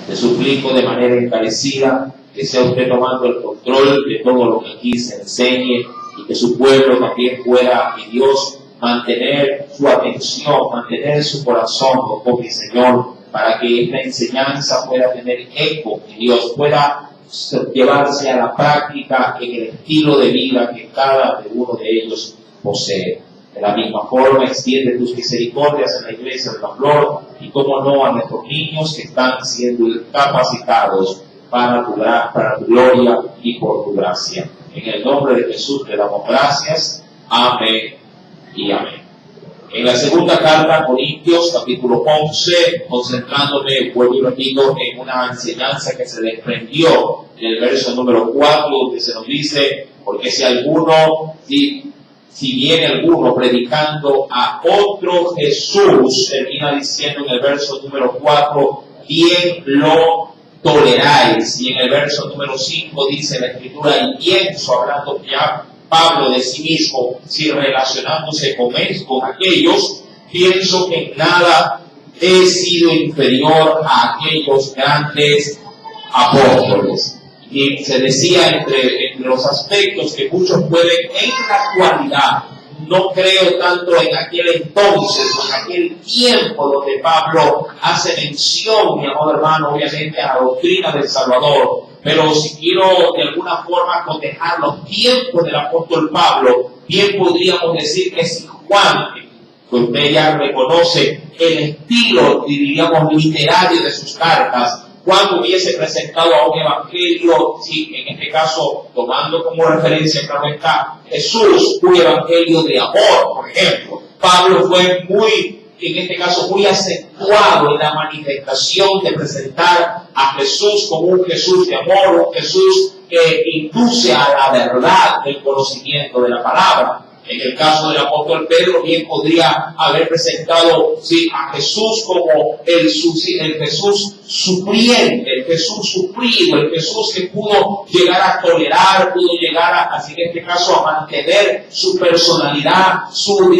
Te suplico de manera encarecida que sea usted tomando el control de todo lo que aquí se enseñe y que su pueblo también pueda, mi Dios, mantener su atención, mantener su corazón, oh mi Señor, para que esta enseñanza pueda tener eco, mi Dios, pueda llevarse a la práctica en el estilo de vida que cada uno de ellos posee. De la misma forma, extiende tus misericordias en la iglesia de la Flor y, como no, a nuestros niños que están siendo capacitados para tu gloria y por tu gracia. En el nombre de Jesús te damos gracias. Amén y amén. En la segunda carta a Corintios, capítulo 11, concentrándome, vuelvo y repito, en una enseñanza que se desprendió del verso número 4, donde se nos dice, porque si viene alguno predicando a otro Jesús, termina diciendo en el verso número 4, bien lo toleráis. Y en el verso número 5 dice la Escritura, y pienso, hablando ya Pablo de sí mismo, si relacionándose con aquellos, pienso que en nada he sido inferior a aquellos grandes apóstoles. Y se decía entre los aspectos que muchos pueden en la actualidad, no creo tanto en aquel entonces, en aquel tiempo donde Pablo hace mención, mi amado hermano, obviamente a la doctrina del Salvador, pero si quiero de alguna forma cotejar los tiempos del apóstol Pablo, bien podríamos decir que si Juan, que usted ya reconoce el estilo, diríamos, literario de sus cartas, Juan hubiese presentado a un evangelio, sí, en este caso, tomando como referencia, claro está, Jesús, un evangelio de amor, por ejemplo. Pablo fue en este caso, muy acentuado en la manifestación de presentar a Jesús como un Jesús de amor, un Jesús que induce a la verdad del conocimiento de la palabra. En el caso del apóstol Pedro, bien podría haber presentado a Jesús como el Jesús sufriente, el Jesús sufrido, el Jesús que pudo llegar a tolerar, pudo llegar así en este caso, a mantener su personalidad, su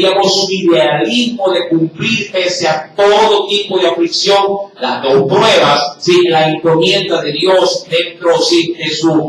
idealismo de cumplir pese a todo tipo de aflicción, las dos pruebas, la encomienda de Dios dentro de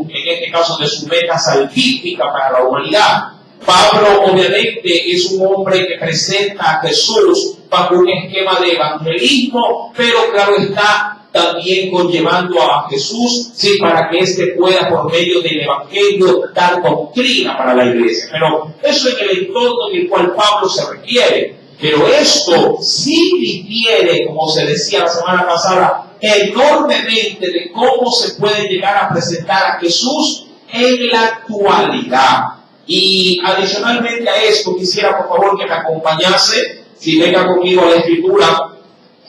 en este caso, de su meta salvífica para la humanidad. Pablo obviamente es un hombre que presenta a Jesús bajo un esquema de evangelismo, pero claro está también conllevando a Jesús, para que éste pueda por medio del evangelio dar doctrina para la iglesia. Pero eso en el entorno en el cual Pablo se requiere. Pero esto sí difiere, como se decía la semana pasada, enormemente de cómo se puede llegar a presentar a Jesús en la actualidad. Y adicionalmente a esto, quisiera por favor que me acompañase, si venga conmigo a la Escritura,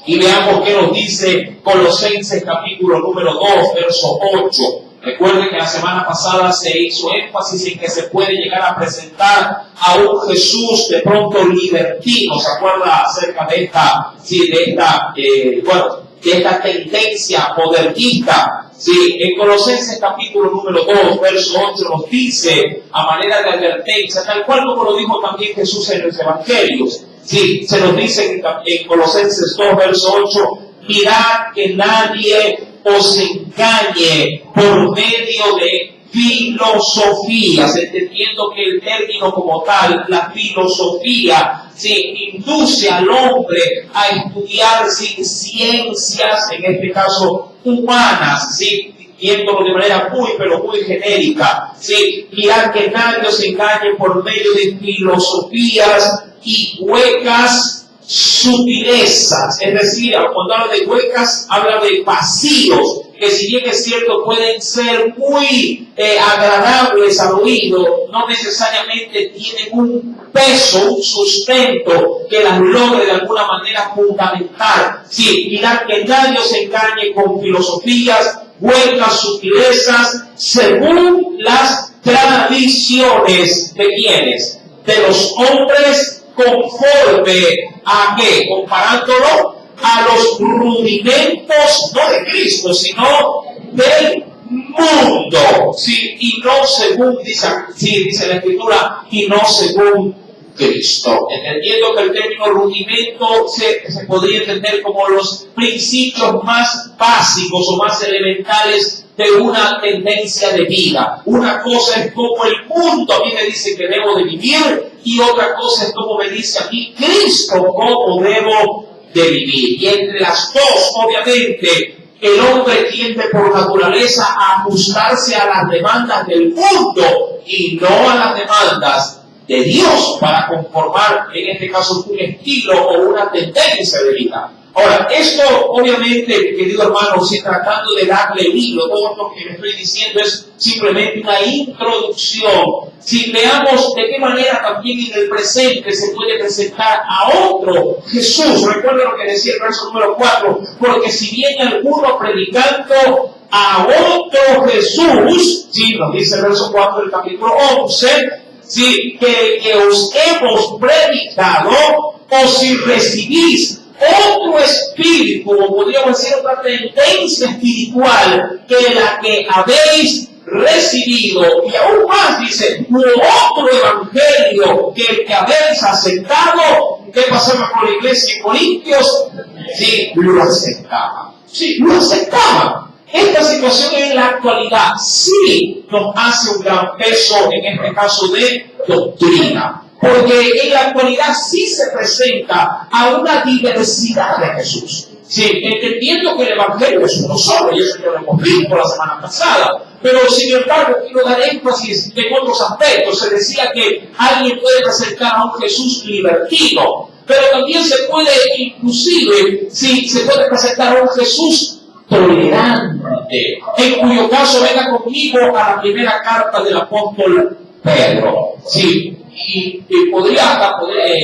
y veamos qué nos dice Colosenses capítulo número 2, verso 8. Recuerden que la semana pasada se hizo énfasis en que se puede llegar a presentar a un Jesús de pronto libertino. ¿Se acuerda acerca de esta tendencia modernista? En Colosenses capítulo número 2, verso 8 nos dice, a manera de advertencia, tal cual como lo dijo también Jesús en los evangelios. Se nos dice en Colosenses 2, verso 8, mirad que nadie os engañe por medio de filosofías, entendiendo que el término como tal, la filosofía, induce al hombre a estudiar ciencias, en este caso humanas, viéndolo de manera muy genérica. Mirad que nadie os engañe por medio de filosofías y huecas sutilezas. Es decir, cuando habla de huecas, habla de vacíos, que si bien es cierto pueden ser muy agradables al oído, no necesariamente tienen un peso, un sustento que las logre de alguna manera fundamental. Mirad que nadie os engañe con filosofías, huecas sutilezas, según las tradiciones de quienes, de los hombres, conforme a qué, comparándolo a los rudimentos, no de Cristo, sino del mundo, y no según, dice la Escritura, y no según Cristo. Entendiendo que el término rudimento se podría entender como los principios más básicos o más elementales de una tendencia de vida. Una cosa es cómo el mundo a mí me dice que debo de vivir y otra cosa es cómo me dice a mí Cristo cómo debo de vivir. Y entre las dos, obviamente, el hombre tiende por naturaleza a ajustarse a las demandas del mundo y no a las demandas de Dios para conformar, en este caso, un estilo o una tendencia de vida. Ahora, esto obviamente, querido hermano, si tratando de darle hilo, todo lo que le estoy diciendo es simplemente una introducción. Si veamos de qué manera también en el presente se puede presentar a otro Jesús. Recuerden lo que decía el verso número 4, porque si viene alguno predicando a otro Jesús, sí, nos dice el verso 4 del capítulo 11, sí, que os hemos predicado, o si recibís otro espíritu, o podríamos decir otra tendencia espiritual que la que habéis recibido, y aún más dice, otro evangelio que el que habéis aceptado. ¿Qué pasaba con la iglesia en Corintios? Sí, lo aceptaba. Sí, lo aceptaba. Esta situación en la actualidad sí nos hace un gran peso, en este caso de doctrina. Porque en la actualidad sí se presenta a una diversidad de Jesús. Sí, entendiendo que el Evangelio es uno solo, y eso ya lo hemos visto la semana pasada. Pero sin embargo, quiero dar énfasis en otros aspectos. Se decía que alguien puede presentar a un Jesús libertino, pero también se puede, inclusive, sí, se puede presentar a un Jesús tolerante, en cuyo caso venga conmigo a la primera carta del apóstol Pedro. Sí, y podría hasta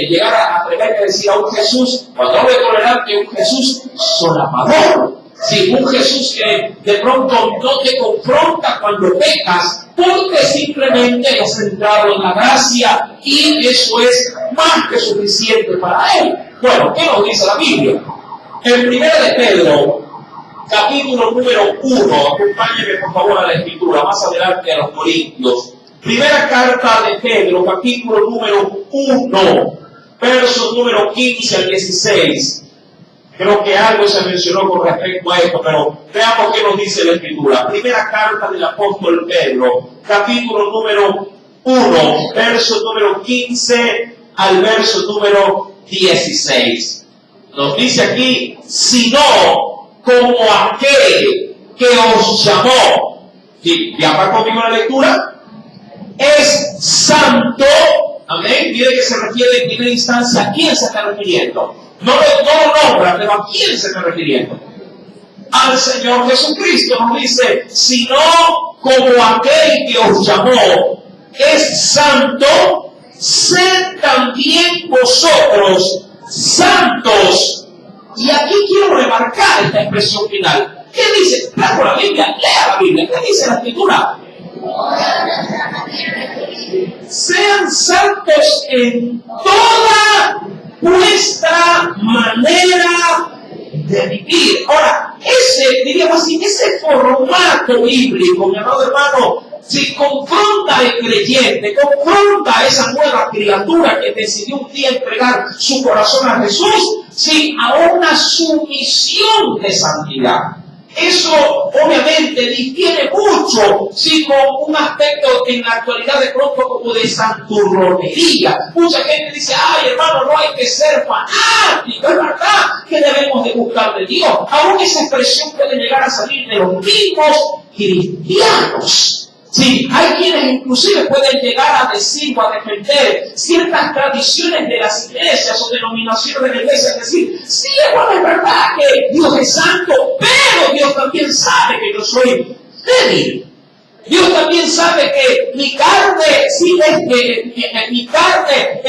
llegar a atreverme a decir a un Jesús, cuando hablo de tolerante, un Jesús solapador. Sí, un Jesús que de pronto no te confronta cuando pecas, porque simplemente es centrado en la gracia y eso es más que suficiente para él. Bueno, ¿qué nos dice la Biblia? En 1 de Pedro, capítulo número 1, acompáñenme por favor a la escritura, más adelante a los Corintios. Primera carta de Pedro, capítulo número 1, versos número 15 al 16. Creo que algo se mencionó con respecto a esto, pero veamos qué nos dice la Escritura. Primera carta del apóstol Pedro, capítulo número 1, verso número 15 al verso número 16. Nos dice aquí, sino como aquel que os llamó. ¿Sí? ¿Ya va conmigo la lectura? Es santo, amén. Mire que se refiere en primera instancia a quién se está refiriendo. No lo nombra, pero a quién se está refiriendo. Al Señor Jesucristo. Nos dice, sino como aquel que os llamó es santo, sed también vosotros santos. Y aquí quiero remarcar esta expresión final. ¿Qué dice? Lea por la Biblia, lea la Biblia. ¿Qué dice la Escritura? Sean santos en toda vuestra manera de vivir. Ahora, diríamos así, ese formato bíblico, mi amado hermano, si confronta al creyente, confronta a esa nueva criatura que decidió un día entregar su corazón a Jesús, sí, a una sumisión de santidad. Eso obviamente difiere mucho, sí, con un aspecto en la actualidad de pronto como de santurronería. Mucha gente dice, ay hermano, no hay que ser fanático, es verdad que debemos de buscar de Dios. Aún esa expresión puede llegar a salir de los mismos cristianos. Sí, hay quienes inclusive pueden llegar a decir o a defender ciertas tradiciones de las iglesias o denominaciones de la iglesia. Es decir, sí, bueno, es verdad que Dios es santo, pero Dios también sabe que yo soy débil. Dios también sabe que mi carne, sí, mi carne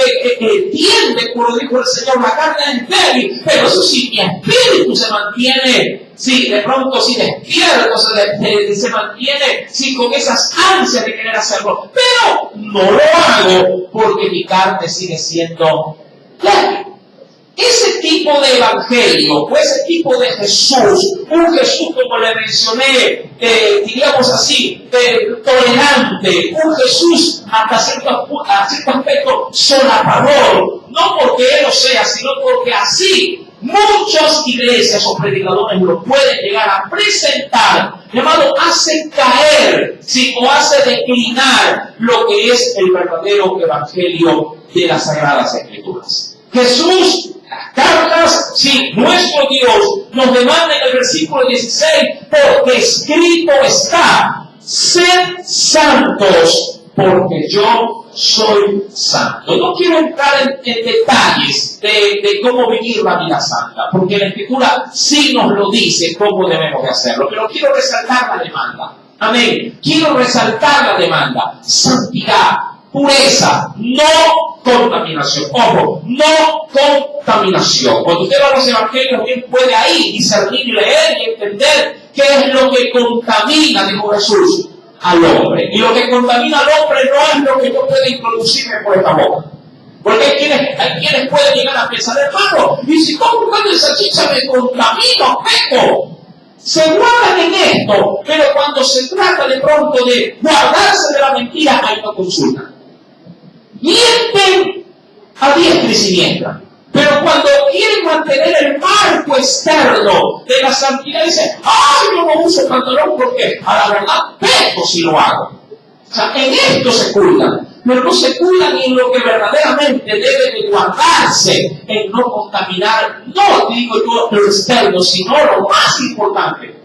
tiende, como dijo el Señor, la carne es débil, pero eso sí, mi espíritu se mantiene, sí, de pronto sí despierto, se mantiene, sí, con esas ansias de querer hacerlo, pero no lo hago porque mi carne sigue siendo débil. Ese tipo tipo de evangelio, o ese tipo de Jesús, un Jesús como le mencioné, diríamos así, tolerante, un Jesús hasta cierto aspecto solapador, no porque Él lo sea, sino porque así muchas iglesias o predicadores lo pueden llegar a presentar, llamado hace caer, sí, o hace declinar lo que es el verdadero evangelio de las Sagradas Escrituras. Jesús, las cartas, sí, nuestro Dios nos demanda en el versículo 16, porque escrito está, sed santos, porque yo soy santo. No quiero entrar en detalles de cómo vivir la vida santa, porque la Escritura sí nos lo dice cómo debemos de hacerlo, pero quiero resaltar la demanda. Amén. Quiero resaltar la demanda. Santidad, pureza, no contaminación. Ojo, no contaminación. Cuando usted va a los evangelios, bien puede ahí discernir, leer y entender qué es lo que contamina, dijo Jesús, al hombre. Y lo que contamina al hombre no es lo que yo pueda introducirme por esta boca. Porque hay quienes pueden llegar a pensar, hermano, y si como cuando esa chicha me contamino, peco. Se guardan en esto, pero cuando se trata de pronto de guardarse de la mentira, ahí no consultan. Mienten a diestra y siniestra. Pero cuando quieren mantener el marco externo de la santidad, dicen, ¡ay, yo no uso pantalón porque a la verdad peco si lo hago! O sea, en esto se cuidan, pero no se cuidan en lo que verdaderamente debe de guardarse, en no contaminar, no digo yo lo externo, sino lo más importante,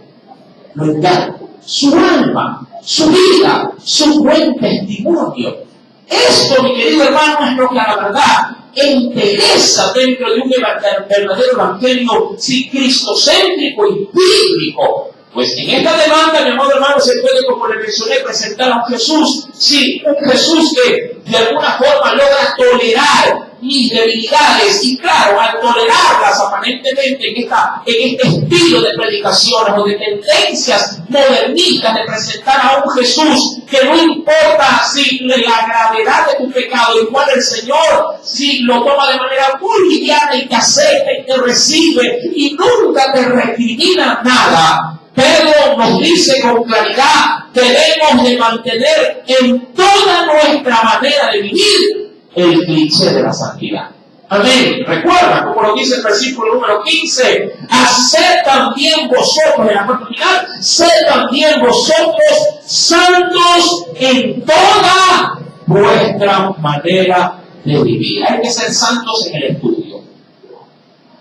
lo interno, su alma, su vida, su buen testimonio. Esto, mi querido hermano, es lo que a la verdad interesa dentro de un verdadero evangelio, sí, cristocéntrico y bíblico. Pues en esta demanda, mi amado hermano, se puede, como le mencioné, presentar a un Jesús, sí, un Jesús que de alguna forma logra tolerar mis debilidades, y claro, al tolerarlas aparentemente en este estilo de predicaciones o de tendencias modernistas de presentar a un Jesús que no importa si la gravedad de tu pecado, igual el Señor si lo toma de manera muy liviana y te acepta y te recibe y nunca te recrimina nada. Pedro nos dice con claridad, debemos de mantener en toda nuestra manera de vivir el cliché de la santidad. Amén. Recuerda, como lo dice el versículo número 15, haced también vosotros, en la parte final, sed también vosotros santos en toda vuestra manera de vivir. Hay que ser santos en el estudio.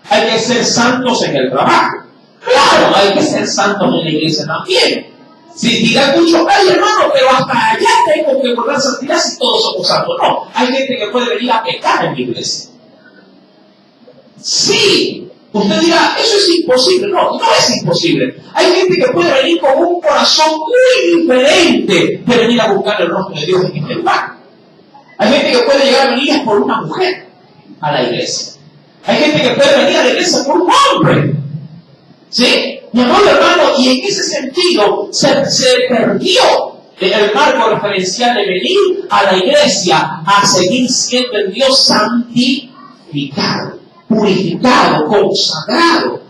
Hay que ser santos en el trabajo. Claro, hay que ser santos en la iglesia también. Si dirá mucho, ay hermano, pero hasta allá tengo que guardar santidad si todos somos santos. No, hay gente que puede venir a pecar en la iglesia. Sí, usted dirá, eso es imposible. No, no es imposible. Hay gente que puede venir con un corazón muy diferente de venir a buscar el rostro de Dios en este lugar. Hay gente que puede llegar a venir por una mujer a la iglesia. Hay gente que puede venir a la iglesia por un hombre. ¿Sí? Mi amado hermano, y en ese sentido se perdió el marco referencial de venir a la iglesia a seguir siendo el Dios santificado, purificado, consagrado.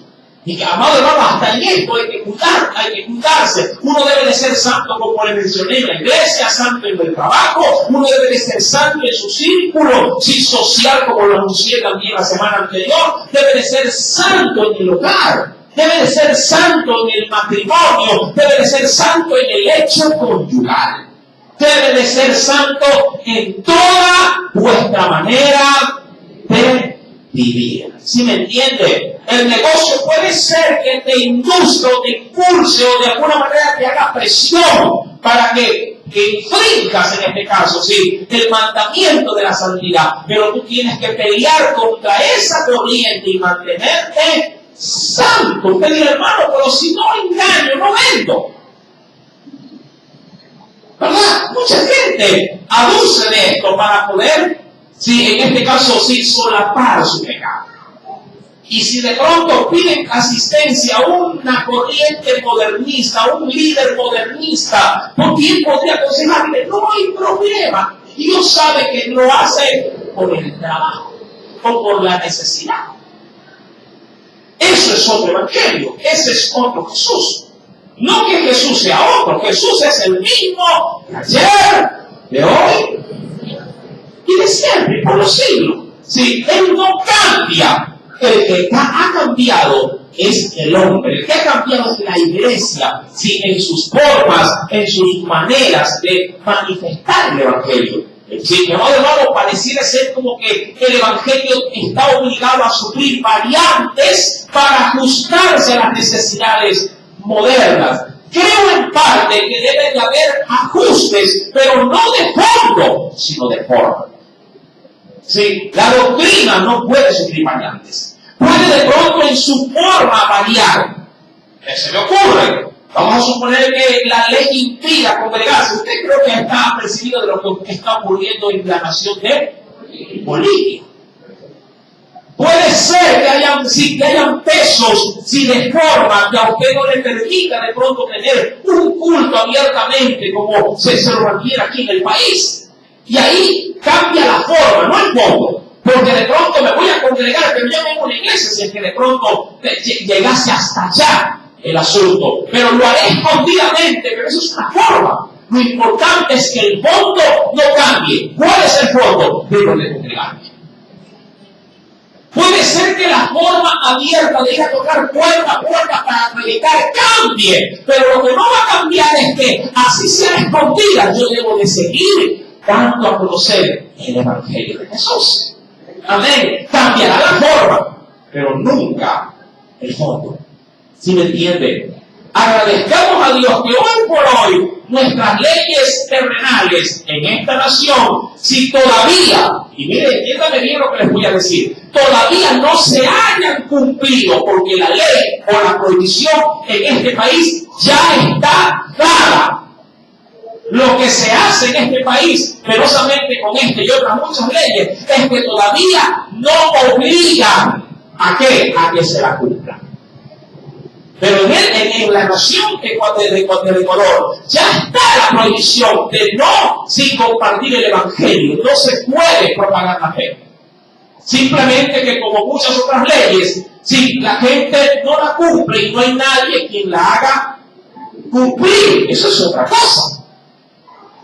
Y amado hermano, hasta en esto hay que cuidarse. Uno debe de ser santo, como le mencioné, en la iglesia, santo en el trabajo. Uno debe de ser santo en su círculo, sí, social, como lo anuncié también la semana anterior. Debe de ser santo en el hogar. Debe de ser santo en el matrimonio, debe de ser santo en el hecho conyugal, debe de ser santo en toda vuestra manera de vivir. ¿Sí me entiende? El negocio puede ser que te induzca o te impulse o de alguna manera te haga presión para que infrinjas, en este caso, sí, el mandamiento de la santidad, pero tú tienes que pelear contra esa corriente y mantenerte santo. Usted dirá, hermano, pero si no engaño, no vendo. ¿Verdad? Mucha gente abusa de esto para poder, sí, en este caso, sí, solapar su pecado. Y si de pronto piden asistencia a una corriente modernista, a un líder modernista, ¿por quién podría aconsejarle? No hay problema. Dios sabe que lo hace por el trabajo o por la necesidad. Eso es otro evangelio, ese es otro Jesús. No que Jesús sea otro, Jesús es el mismo de ayer, de hoy y de siempre, por los siglos. Sí, Él no cambia. El que ha cambiado es el hombre. El que ha cambiado es la iglesia, sí, en sus formas, en sus maneras de manifestar el evangelio. Sí, mi amado hermano, pareciera ser como que el evangelio está obligado a sufrir variantes para ajustarse a las necesidades modernas. Creo en parte que debe de haber ajustes, pero no de fondo, sino de forma. Sí, la doctrina no puede sufrir variantes. Puede de pronto en su forma variar. ¿Qué se me ocurre? Vamos a suponer que la ley impida congregarse. Usted creo que está percibido de lo que está ocurriendo en la nación de Bolivia. Puede ser que hayan pesos de forma que a usted no le permita de pronto tener un culto abiertamente como se lo requiere aquí en el país. Y ahí cambia la forma, no el fondo. Porque de pronto me voy a congregar, pero yo vengo a una iglesia, si es que de pronto llegase hasta allá el asunto. Pero lo haré escondidamente, pero eso es una forma. Lo importante es que el fondo no cambie. ¿Cuál es el fondo? Debo de congregarme. Puede ser que la forma abierta de ir a tocar puerta para predicar cambie, pero lo que no va a cambiar es que así sea escondida, yo debo de seguir dando a conocer el evangelio de Jesús. Amén. Cambiará la forma, pero nunca el fondo. ¿Sí me entienden? Agradezcamos a Dios que hoy por hoy nuestras leyes terrenales en esta nación, si todavía, y miren, entiéndame bien lo que les voy a decir, todavía no se hayan cumplido, porque la ley o la prohibición en este país ya está dada. Lo que se hace en este país, penosamente con este y otras muchas leyes, es que todavía no obligan a qué, a que se la cumplan. Pero en la nación de Ecuador ya está la prohibición de no sin compartir el evangelio. No se puede propagar la fe. Simplemente que como muchas otras leyes, si la gente no la cumple y no hay nadie quien la haga cumplir, eso es otra cosa.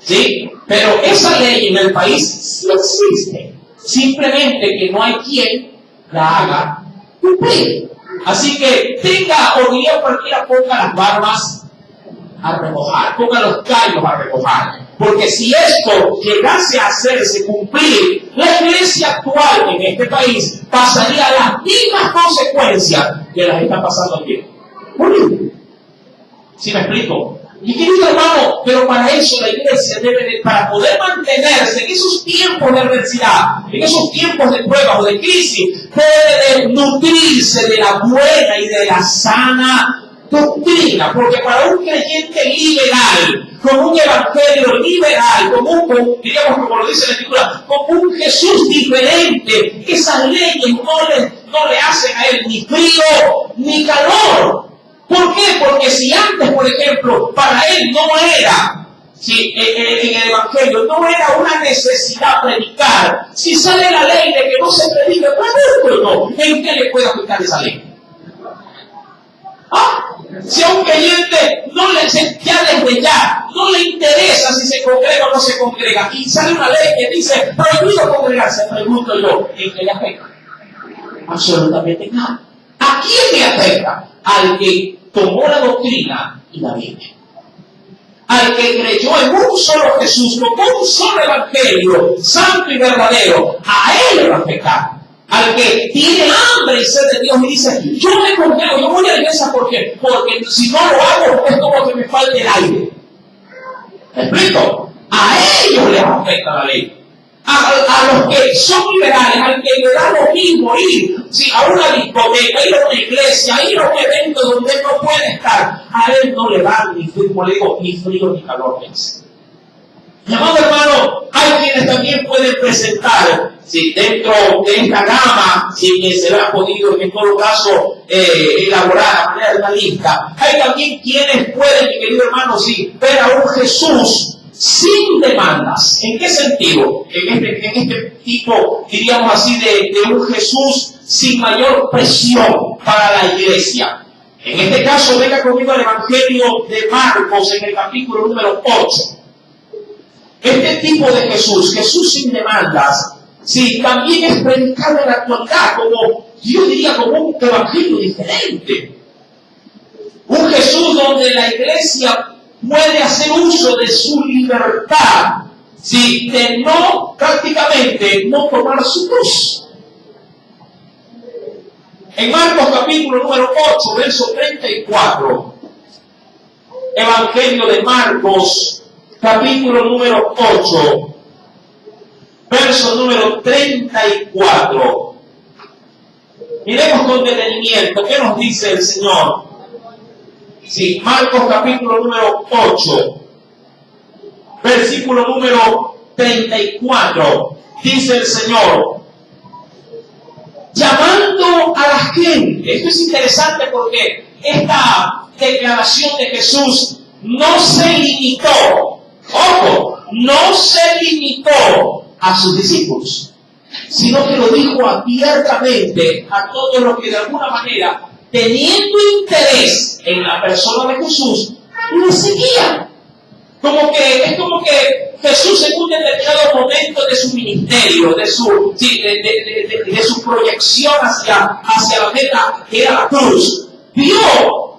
¿Sí? Pero esa ley en el país sí existe. Simplemente que no hay quien la haga cumplir. Así que tenga, o diría cualquiera, ponga las barbas a remojar, ponga los callos a remojar. Porque si esto llegase a hacerse cumplir, la iglesia actual en este país pasaría las mismas consecuencias que las está pasando aquí. ¿Sí me explico? Y querido hermano, pero para eso la iglesia debe para poder mantenerse en esos tiempos de adversidad, en esos tiempos de pruebas o de crisis, debe de nutrirse de la buena y de la sana doctrina, porque para un creyente liberal, con un evangelio liberal, diríamos como lo dice la Escritura, con un Jesús diferente, esas leyes no le hacen a él ni frío ni calor. ¿Por qué? Porque si antes, por ejemplo, para él no era, en el Evangelio, no era una necesidad predicar, si sale la ley de que no se predica, pues no, ¿en qué le puede aplicar esa ley? Si a un creyente ya desde ya no le interesa si se congrega o no se congrega, y sale una ley que dice prohibido congregarse, pregunto yo, ¿en qué le afecta? Absolutamente nada. ¿A quién le afecta? Al que tomó la doctrina y la Biblia. Al que creyó en un solo Jesús, con un solo evangelio, santo y verdadero, a él le va a afectar. Al que tiene hambre y sed de Dios y dice, yo me congrego, yo voy a la iglesia porque si no lo hago es como que me falte el aire. ¿Me explico? A ellos les afecta la ley. A los que son liberales, al que le da lo mismo ir a una discoteca, ir a una iglesia, ir a un evento donde no puede estar, a él no le da ni frío ni calor. Mi amado hermano, hay quienes también pueden presentar, dentro de esta gama, que se le ha podido en todo caso elaborar a manera de una lista, hay también quienes pueden, mi querido hermano, ver a un Jesús sin demandas. ¿En qué sentido? En este tipo, diríamos así, de un Jesús sin mayor presión para la iglesia. En este caso, venga conmigo al Evangelio de Marcos en el capítulo número 8. Este tipo de Jesús sin demandas, sí, también es predicado en la actualidad, como yo diría, como un evangelio diferente. Un Jesús donde la iglesia puede hacer uso de su libertad, sí, de prácticamente no tomar su cruz. En Marcos capítulo número 8, verso 34, Evangelio de Marcos, capítulo número 8, verso número 34. Miremos con detenimiento, ¿qué nos dice el Señor? Sí, Marcos capítulo número 8, versículo número 34, dice el Señor, llamando a la gente. Esto es interesante porque esta declaración de Jesús no se limitó, ojo, no se limitó a sus discípulos, sino que lo dijo abiertamente a todos los que de alguna manera, teniendo interés en la persona de Jesús, le seguían. Es como que Jesús en un determinado momento de su ministerio, de su proyección hacia la meta que era la cruz, digo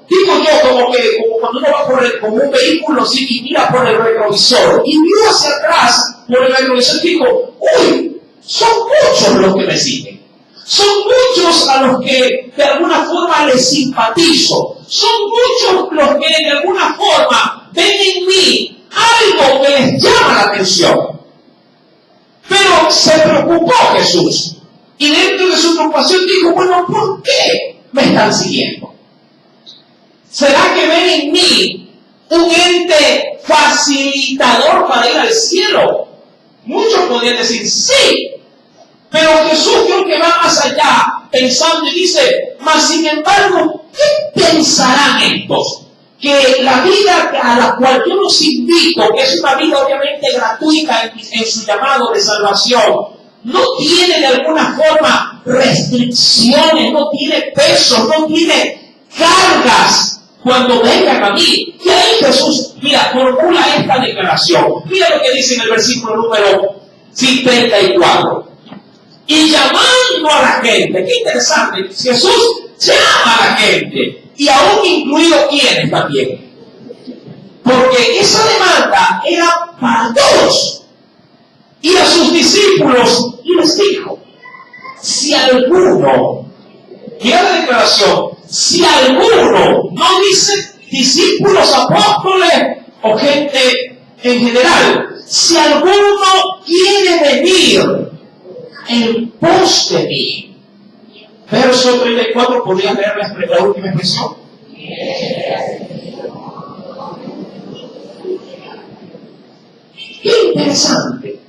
yo, como cuando uno va como un vehículo y mira por el retrovisor, y vio hacia atrás por el retrovisor y dijo, uy, son muchos los que me siguen. Son muchos a los que de alguna forma les simpatizo. Son muchos los que de alguna forma ven en mí algo que les llama la atención. Pero se preocupó Jesús. Y dentro de su preocupación dijo, bueno, ¿por qué me están siguiendo? ¿Será que ven en mí un ente facilitador para ir al cielo? Muchos podrían decir sí. Pero Jesús creo que va más allá, pensando y dice, mas sin embargo, ¿qué pensarán estos? Que la vida a la cual yo los invito, que es una vida obviamente gratuita en su llamado de salvación, no tiene de alguna forma restricciones, no tiene pesos, no tiene cargas cuando vengan a mí. Y ahí Jesús, mira, formula esta declaración. Mira lo que dice en el versículo número 34. Y llamando a la gente, qué interesante, Jesús llama a la gente, y aún incluido quienes también, porque esa demanda era para todos, y a sus discípulos les dijo, si alguno, mira la declaración, si alguno, no dice discípulos, apóstoles o gente en general, si alguno quiere venir en pos de mí. Verso 34, ¿podrías leer la última expresión? Qué interesante.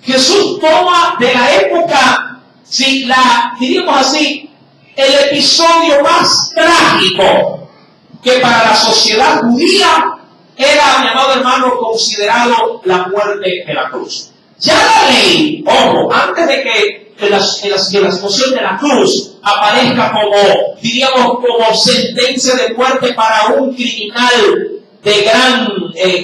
Jesús toma de la época, diríamos así, el episodio más trágico que para la sociedad judía era, mi amado hermano, considerado la muerte de la cruz. Ya la ley, ojo, antes de que la exposición de la cruz aparezca como sentencia de muerte para un criminal de gran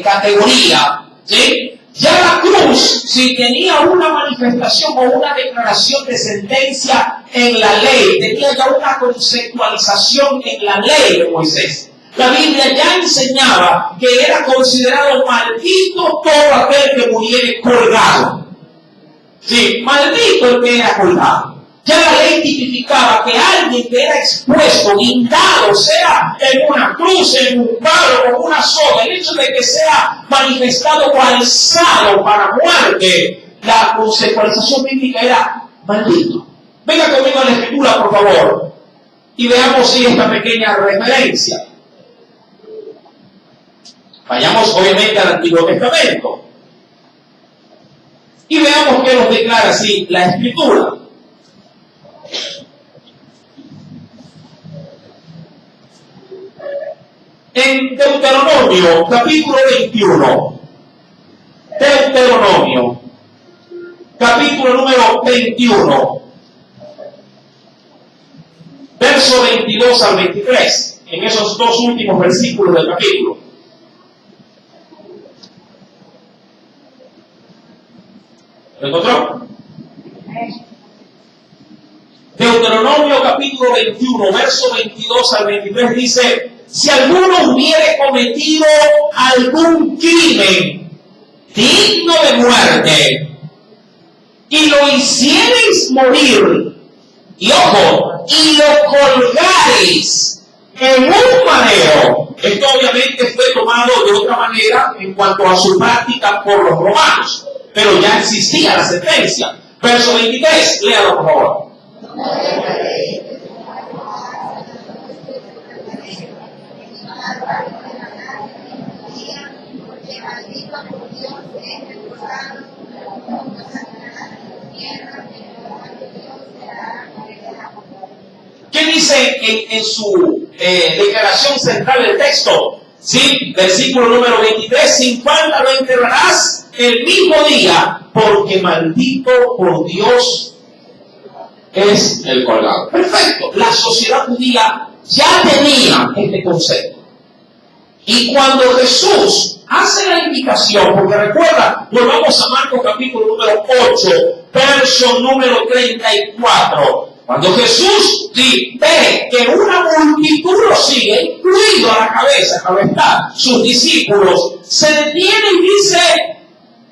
categoría, ¿sí? Ya la cruz, si tenía una manifestación o una declaración de sentencia en la ley, tenía ya una conceptualización en la ley de Moisés. La Biblia ya enseñaba que era considerado maldito todo aquel que muriere colgado. Sí, maldito el que era colgado. Ya la ley tipificaba que alguien que era expuesto, guindado, sea en una cruz, en un palo, con una soga, el hecho de que sea manifestado o alzado para muerte, la conceptualización bíblica era maldito. Venga conmigo a la escritura, por favor, y veamos esta pequeña referencia. Vayamos obviamente al Antiguo Testamento y veamos qué nos declara así la Escritura. En Deuteronomio, capítulo 21. Deuteronomio, capítulo número 21. verso 22 al 23, en esos dos últimos versículos del capítulo. ¿Lo encontró? Deuteronomio capítulo 21, verso 22 al 23 dice: si alguno hubiere cometido algún crimen digno de muerte y lo hiciereis morir, y ojo, y lo colgareis en un madero. Esto obviamente fue tomado de otra manera en cuanto a su práctica por los romanos, pero ya existía la sentencia. Verso 23, léalo por favor. ¿Qué dice en su declaración central del texto? ¿Sí? Versículo número 23: sin falta lo enterrarás el mismo día, porque maldito por Dios es el colgado. Perfecto. La sociedad judía ya tenía este concepto. Y cuando Jesús hace la indicación, porque recuerda, volvamos a Marcos capítulo número 8, verso número 34. Cuando Jesús ve que una multitud lo sigue, incluido a la cabeza, claro está, sus discípulos, se detiene y dice: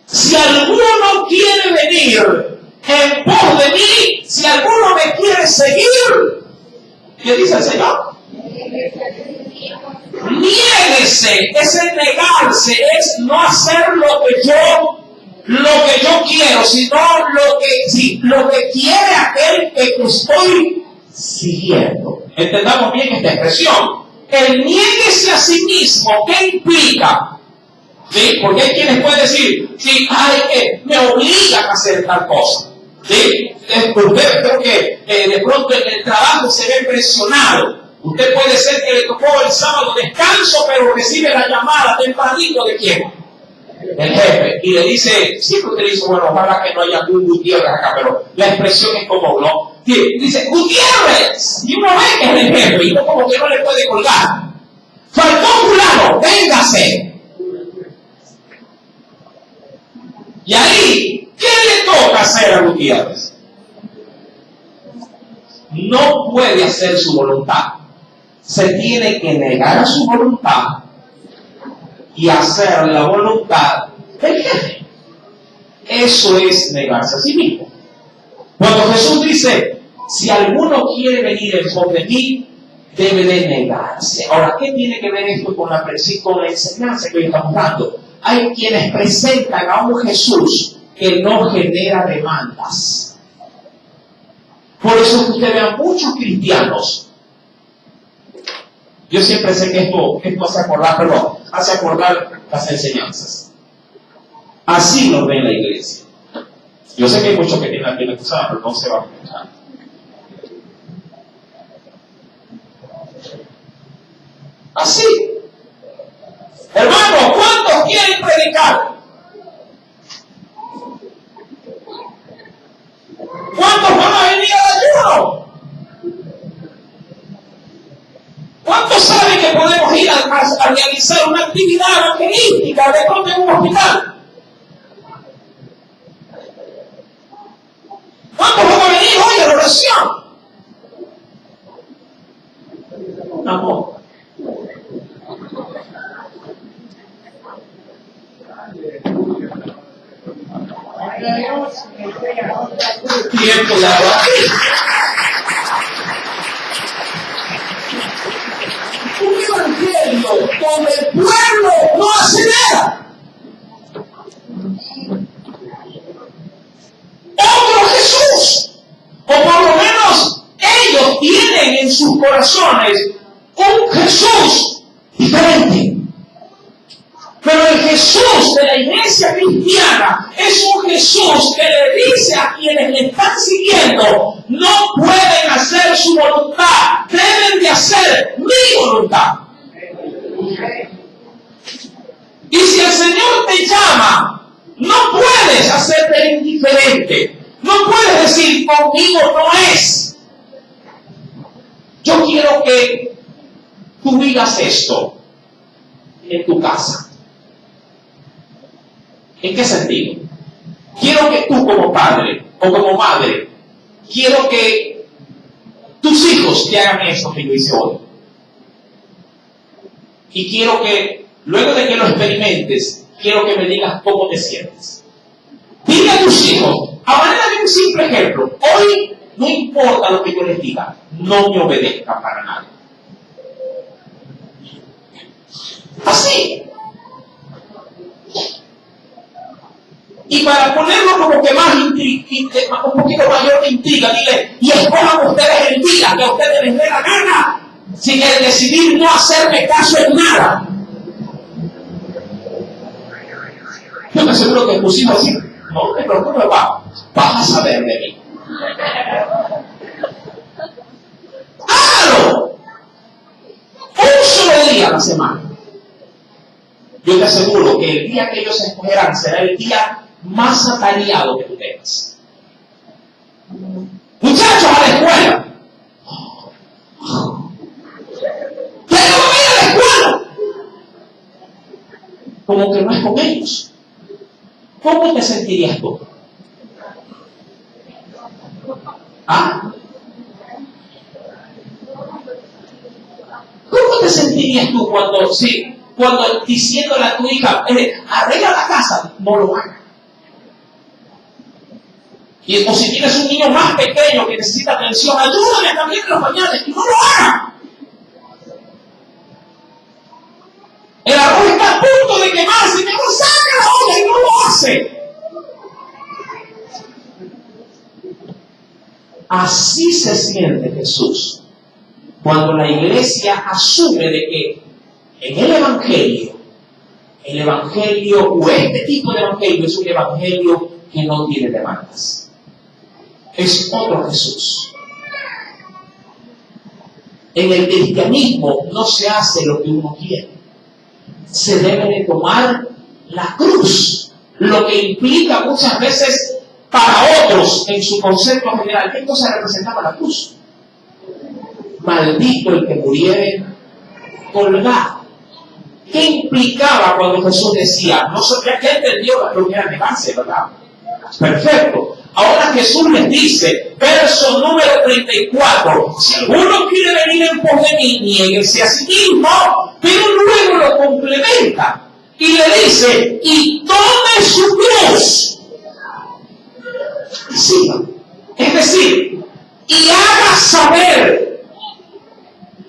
si alguno quiere venir en pos de mí, si alguno me quiere seguir, ¿qué dice el Señor? Niéguese, es negarse, es no hacer lo que yo quiero, sino lo que quiere aquel que estoy siguiendo. Entendamos bien esta expresión. El niéguese a sí mismo, ¿qué implica? ¿Sí? Porque hay quienes pueden decir: sí, me obligan a hacer tal cosa. ¿Sí? Usted creo que de pronto en el trabajo se ve presionado. Usted puede ser que le tocó el sábado descanso, pero recibe la llamada tempranito ¿de quién? El jefe. Y le dice, siempre usted le dice: bueno, ojalá que no haya un Gutiérrez acá, pero la expresión es como, ¿no? Dice: Gutiérrez. Y uno ve que es el jefe, y uno como que no le puede colgar. Faltó fulano, véngase. Y ahí, ¿qué le toca hacer a Gutiérrez? No puede hacer su voluntad. Se tiene que negar a su voluntad y hacer la voluntad del jefe. Eso es negarse a sí mismo. Cuando Jesús dice: si alguno quiere venir en pos de mí, debe de negarse. Ahora, ¿qué tiene que ver esto con la enseñanza que hoy estamos dando? Hay quienes presentan a un Jesús que no genera demandas. Por eso es que usted ve a muchos cristianos. Yo siempre sé que esto hace acordar las enseñanzas. Así nos ve en la iglesia. Yo sé que hay muchos que tienen la piel cruzada, pero no se va a escuchar. Así. Hermano, ¿cuántos quieren predicar? ¿Cuántos van a venir al ayuno? ¿Cuántos saben que podemos ir a realizar una actividad evangelística de pronto en un hospital? ¿Cuántos van a venir hoy a la oración? No. Tiempo de abajo. Un evangelio donde el pueblo no hace nada. Otro Jesús, o por lo menos ellos tienen en sus corazones un Jesús diferente. Pero el Jesús de la iglesia cristiana es un Jesús que le dice a quienes le están siguiendo: no pueden hacer su voluntad, deben de hacer mi voluntad. Y si el Señor te llama, no puedes hacerte indiferente. No puedes decir: conmigo no es. yo quiero que tú digas esto en tu casa. ¿En qué sentido? Quiero que tú como padre o como madre, quiero que tus hijos te hagan esto que yo hice hoy. Y quiero que, luego de que lo experimentes, quiero que me digas cómo te sientes. Dile a tus hijos, a manera de un simple ejemplo, hoy no importa lo que yo les diga, no me obedezcan para nada. Así. Y para ponerlo como que más un poquito mayor de intriga, dile, y escojan ustedes el día que a ustedes les dé la gana, sin el decidir no hacerme caso en nada. Yo me aseguro que tus hijos dicen, no te preocupes, vas a saber de mí. ¡Hágalo! Un solo día a la semana. Yo te aseguro que el día que ellos escogerán será el día más atareado que tú tengas. Muchachos, a la escuela. ¡Pero no ir a la escuela! Como que no es con ellos. ¿Cómo te sentirías tú? ¿Ah? ¿Cómo te sentirías tú cuando diciéndole a tu hija, arregla la casa, no lo hagas? O si tienes un niño más pequeño que necesita atención, ayúdame a cambiar los pañales, y no lo haga. El arroz está a punto de quemarse, mejor saca la olla y no lo hace. Así se siente Jesús cuando la iglesia asume de que en el evangelio o este tipo de evangelio es un evangelio que no tiene demandas. Es otro Jesús. En el cristianismo no se hace lo que uno quiere. Se debe de tomar la cruz, lo que implica muchas veces para otros en su concepto general. ¿Qué cosa representaba la cruz? Maldito el que muriere colgado. ¿Qué implicaba cuando Jesús decía? No sé, ya entendió lo que era negarse, ¿verdad? Perfecto. Ahora Jesús les dice, verso número 34, si alguno quiere venir en pos de mí, niéguese a sí mismo, pero luego lo complementa y le dice, y tome su cruz. Y siga. Es decir, y haga saber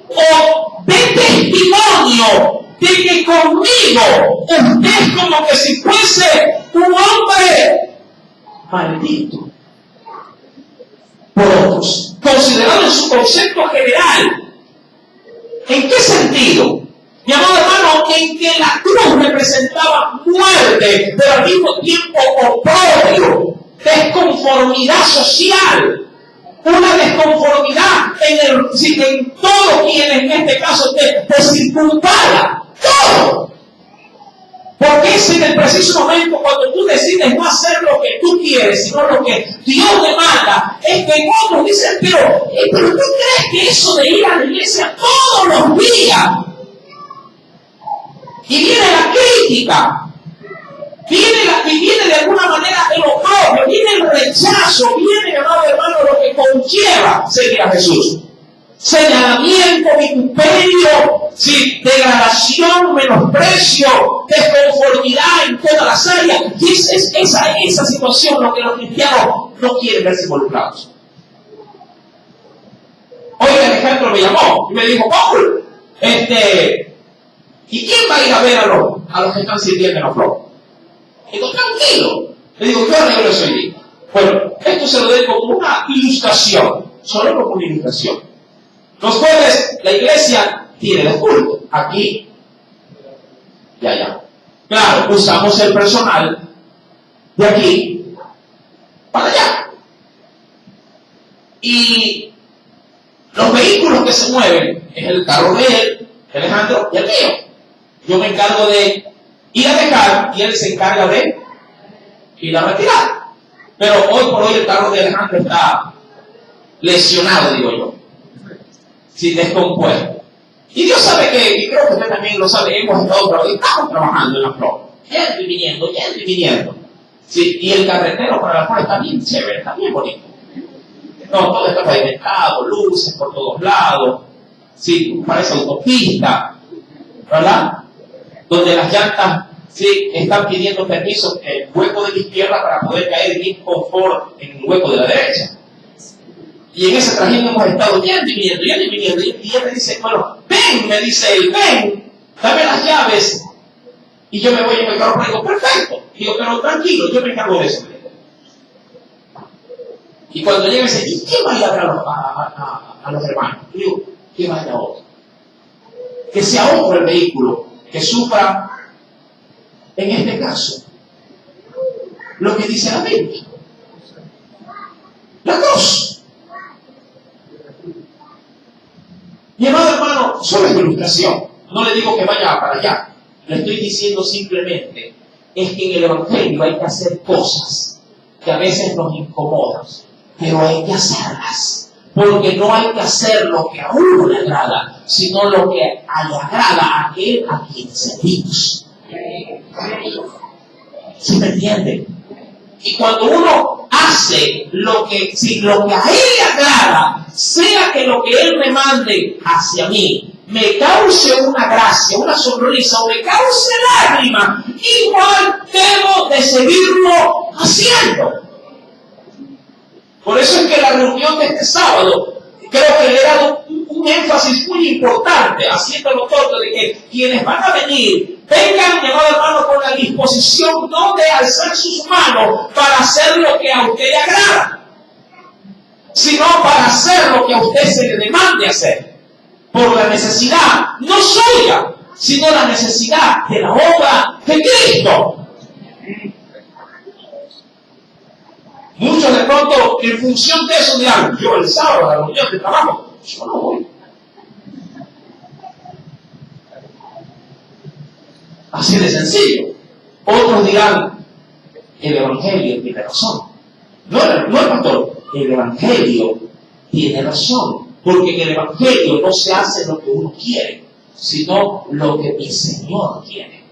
o dé testimonio de que conmigo usted es como que si fuese un hombre maldito por otros, considerado en su concepto general. ¿En qué sentido? Mi amado hermano, en que la cruz representaba muerte, pero al mismo tiempo oprobio, desconformidad social, una desconformidad en todo quien en este caso te circunvala, todo. Porque es en el preciso momento cuando tú decides no hacer lo que tú quieres, sino lo que Dios demanda, es que otros dicen, pero ¿tú crees que eso de ir a la iglesia todos los días? Y viene la crítica, viene de alguna manera el oprobio, viene el rechazo, viene, amado hermano, lo que conlleva seguir a Jesús. Señalamiento, vituperio, degradación, menosprecio, desconformidad en todas las áreas. Y es esa situación lo que los cristianos no quieren verse involucrados. Hoy Alejandro me llamó y me dijo, Paul, ¿y quién va a ir a ver a los que están sirviendo en la flor? Digo, tranquilo. Le digo, yo arreglo eso hoy. Bueno, esto se lo doy como una ilustración, solo como una ilustración. Los jueves, la iglesia tiene el culto, aquí y allá. Claro, usamos el personal de aquí para allá. Y los vehículos que se mueven es el carro de él, Alejandro, y el mío. Yo me encargo de ir a dejar y él se encarga de ir a retirar. Pero hoy por hoy el carro de Alejandro está lesionado, digo yo. sí, descompuesto. Y Dios sabe que, y creo que usted también lo sabe, estamos trabajando en la flor. Yendo y viniendo. Sí, y el carretero para la flor está bien chévere, está bien bonito. No, todo está pavimentado, luces por todos lados. Sí, parece autopista, ¿verdad? Donde las llantas, sí, están pidiendo permiso en el hueco de la izquierda para poder caer bien confort en el hueco de la derecha. Y en ese trajín hemos estado yendo y viniendo. Y él me dice, bueno, ven, me dice él, ven, dame las llaves. Y yo me voy en el carro y digo, perfecto. Y digo, pero tranquilo, yo me encargo de eso. Y cuando llega dice, ¿y qué va a hablar a los hermanos? Y digo, que vaya otro. Que sea otro el vehículo que sufra, en este caso, lo que dice la Biblia. La cruz. Mi amado hermano, solo es ilustración. No le digo que vaya para allá. Le estoy diciendo simplemente, es que en el Evangelio hay que hacer cosas que a veces nos incomodan, pero hay que hacerlas. Porque no hay que hacer lo que a uno le agrada, sino lo que le agrada a aquel a quien servimos. ¿Sí me entienden? Y cuando uno hace lo que a él le agrada, sea que lo que él me mande hacia mí me cause una gracia, una sonrisa o me cause lágrimas, igual debo de seguirlo haciendo. Por eso es que la reunión de este sábado, creo que le he dado un énfasis muy importante, haciéndolo todo, de que quienes van a venir, vengan, mi amado hermano, con la disposición no de alzar sus manos para hacer lo que a usted le agrada, sino para hacer lo que a usted se le demande hacer, por la necesidad, no suya, sino la necesidad de la obra de Cristo. Muchos de pronto, en función de eso, dirán, yo el sábado, a la reunión de trabajo, yo no voy. Así de sencillo. Otros dirán, el Evangelio tiene razón. No el pastor, el Evangelio tiene razón. Porque en el Evangelio no se hace lo que uno quiere, sino lo que mi Señor quiere.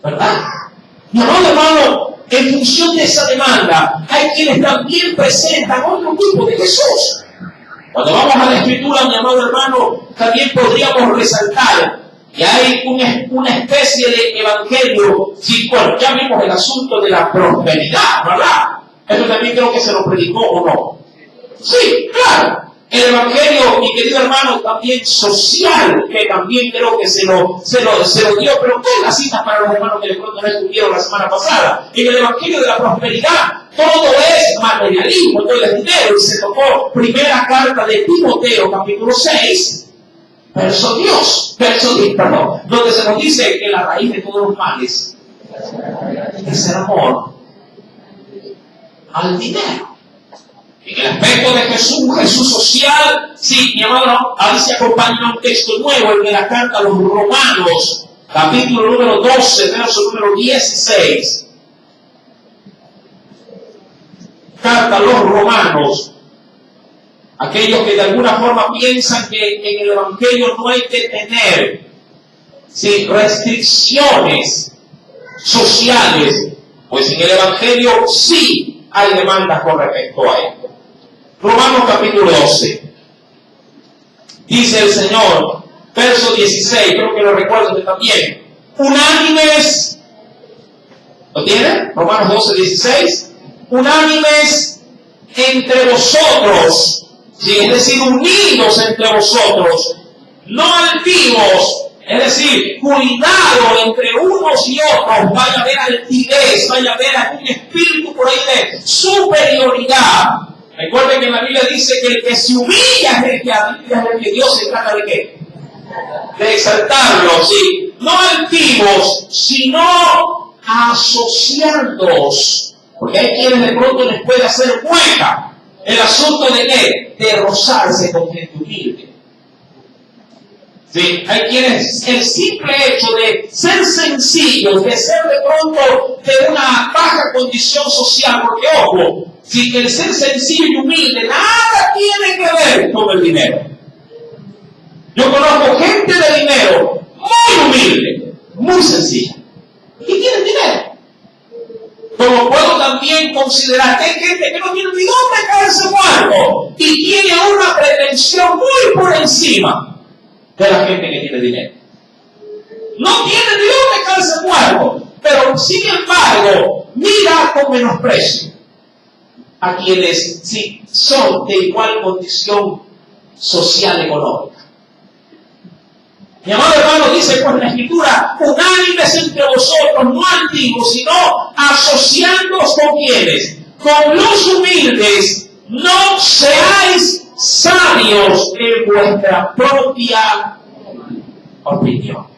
¿Verdad? Mi amado hermano, en función de esa demanda, hay quienes también presentan otro tipo de Jesús. Cuando vamos a la Escritura, mi amado hermano, también podríamos resaltar que hay una especie de evangelio. Sí, bueno, ya vimos el asunto de la prosperidad, ¿verdad? Esto también creo que se lo predicó o no. Sí, claro. El evangelio, mi querido hermano, también social, que también creo que se lo dio, pero ¿qué es la cita para los hermanos que de pronto no estuvieron la semana pasada? En el evangelio de la prosperidad, todo es materialismo, todo es dinero, y se tocó primera carta de Timoteo, capítulo 6, verso 10, donde se nos dice que la raíz de todos los males es el amor al dinero. En el aspecto de Jesús social, sí, mi amado, ahí se acompaña un texto nuevo, el de la carta a los Romanos, capítulo número 12, verso número 16. Carta a los Romanos, aquellos que de alguna forma piensan que en el Evangelio no hay que tener, sí, restricciones sociales, pues en el Evangelio sí hay demandas con respecto a esto. Romanos capítulo 12. Dice el Señor, verso 16, creo que lo recuerdo usted también. Unánimes, ¿lo tiene? Romanos 12, 16. Unánimes entre vosotros, ¿sí? Es decir, unidos entre vosotros, no altivos, es decir, cuidado entre unos y otros, vaya a haber altivez, vaya a haber algún espíritu por ahí de superioridad. Recuerden que la Biblia dice que el que se humilla es el que Dios se trata de ¿qué? De exaltarlo, ¿sí? No altivos, sino asociándoos. Porque hay quienes de pronto les puede hacer hueca el asunto de ¿qué? De rozarse con gente humilde. ¿Sí? Hay quienes el simple hecho de ser sencillos, de ser de pronto de una baja condición social, porque ojo, si el ser sencillo y humilde nada tiene que ver con el dinero. Yo conozco gente de dinero muy humilde, muy sencilla, y tienen dinero. Como puedo también considerar que hay gente que no tiene ni dónde caerse muerto y tiene una pretensión muy por encima de la gente que tiene dinero. No tiene ni dónde caerse muerto, pero sin embargo, mira con menosprecio a quienes sí son de igual condición social económica. Mi amado hermano dice pues la Escritura, unánimes entre vosotros, no antiguos, sino asociándoos con quienes, con los humildes, no seáis sabios en vuestra propia opinión.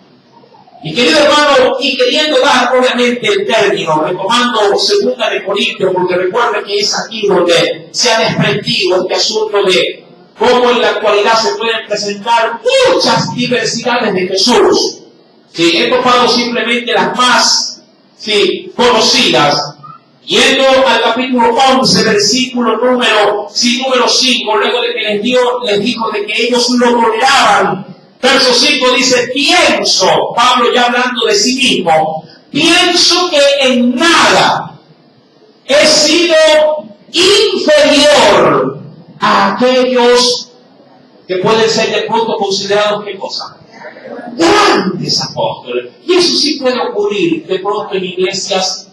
Y querido hermano, y queriendo dar obviamente el término, retomando 2 de Corintios, porque recuerden que es aquí donde se ha desprendido este asunto de cómo en la actualidad se pueden presentar muchas diversidades de Jesús. Sí, he tomado simplemente las más conocidas. Yendo al capítulo 11, versículo número 5, luego de que les dijo de que ellos lo toleraban. Verso 5 dice, pienso, Pablo ya hablando de sí mismo, pienso que en nada he sido inferior a aquellos que pueden ser de pronto considerados, ¿qué cosa? Grandes apóstoles. Y eso sí puede ocurrir de pronto en iglesias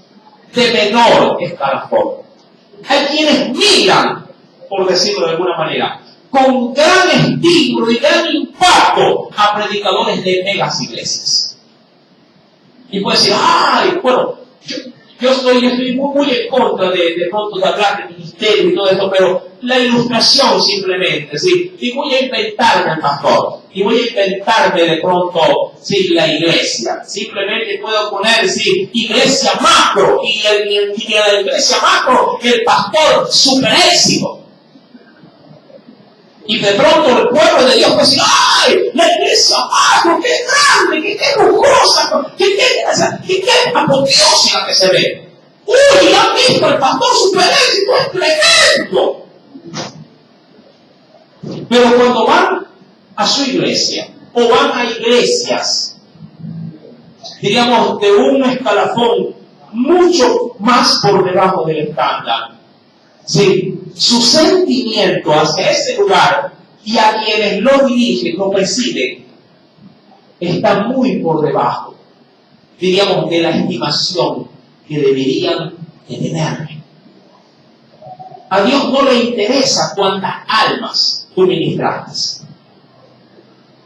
de menor escalafón. Hay quienes miran, por decirlo de alguna manera, con gran estímulo y gran impacto a predicadores de megas iglesias. Y puede decir, ay, bueno, yo estoy muy en contra de pronto de hablar de ministerio y todo esto, pero la ilustración simplemente, ¿sí? Y voy a inventarme al pastor, y voy a inventarme de pronto, sí, la iglesia. Simplemente puedo poner, sí, iglesia macro, y en la iglesia macro, el pastor super éxito. Y de pronto el pueblo de Dios puede decir, ¡ay! La iglesia macro, qué grande, qué lujosa, qué apoteósica que se ve. ¡Uy! ¿Han visto el pastor super éxito? ¡Es tremendo! Pero cuando van a su iglesia, o van a iglesias, diríamos, de un escalafón mucho más por debajo del estándar, ¿sí? Su sentimiento hacia ese lugar y a quienes lo dirigen, lo presiden, está muy por debajo, diríamos, de la estimación que deberían de tener. A Dios no le interesa cuántas almas tú ministraste,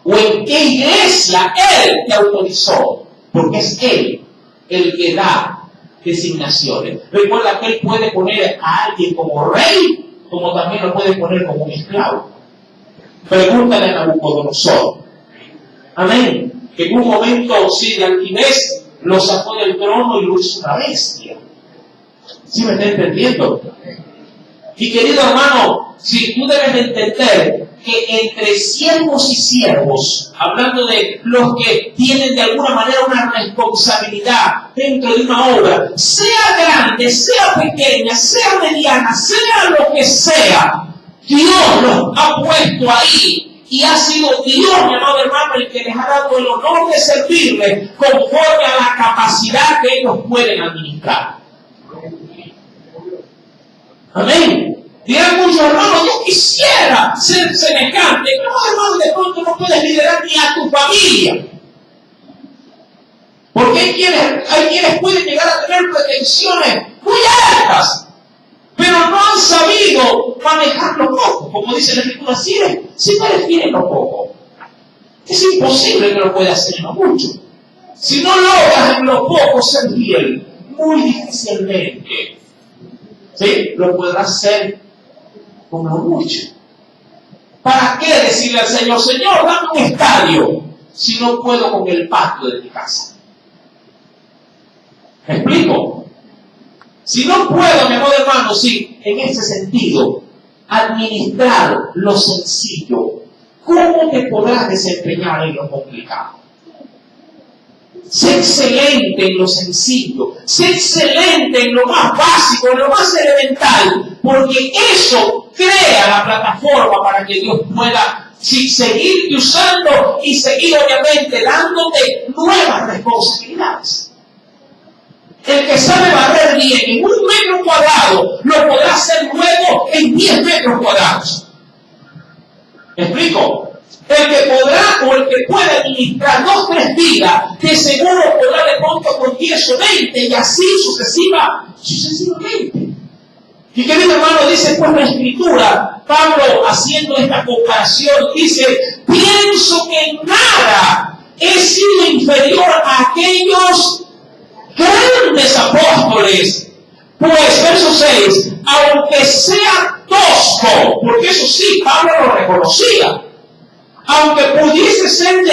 o en qué iglesia Él te autorizó, porque es Él el que da designaciones. Recuerda que Él puede poner a alguien como rey, como también lo puede poner como un esclavo. Pregúntale a Nabucodonosor. Amén. Que en un momento sí, de altivez lo sacó del trono y lo hizo una bestia. ¿Sí me está entendiendo? Y querido hermano, si tú debes de entender que entre siervos y siervos, hablando de los que tienen de alguna manera una responsabilidad dentro de una obra, sea grande, sea pequeña, sea mediana, sea lo que sea, Dios los ha puesto ahí y ha sido Dios, mi amado hermano, el que les ha dado el honor de servirle conforme a la capacidad que ellos pueden administrar. Amén. Dirán muchos hermanos, yo quisiera ser semejante. No, hermano, de pronto no puedes liderar ni a tu familia. Porque hay quienes pueden llegar a tener pretensiones muy altas, pero no han sabido manejar lo poco. Como dice la Escritura, si no eres fiel en lo poco, es imposible que lo puedas hacer en lo mucho. Si no logras en lo poco ser fiel, muy difícilmente, ¿sí?, lo podrás hacer con lo mucho. ¿Para qué decirle al Señor, Señor, dame un estadio, si no puedo con el patio de mi casa? ¿Me explico? Si no puedo, mi amor hermano, sí, en ese sentido, administrar lo sencillo, ¿cómo te podrás desempeñar en lo complicado? Sé excelente en lo sencillo, sé excelente en lo más básico, en lo más elemental, porque eso crea la plataforma para que Dios pueda Sí, seguirte usando y seguir obviamente dándote nuevas responsabilidades. El que sabe barrer bien en 1 metro cuadrado, lo podrá hacer luego en 10 metros cuadrados. ¿Me explico? El que podrá o el que pueda administrar 2 o 3 vidas, de seguro podrá de pronto con 10 o 20 y así sucesivamente. Y querido hermano, dice pues la Escritura, Pablo haciendo esta comparación, dice, pienso que en nada he sido inferior a aquellos grandes apóstoles. Pues, verso 6, aunque sea tosco, porque eso sí, Pablo lo reconocía, aunque pudiese ser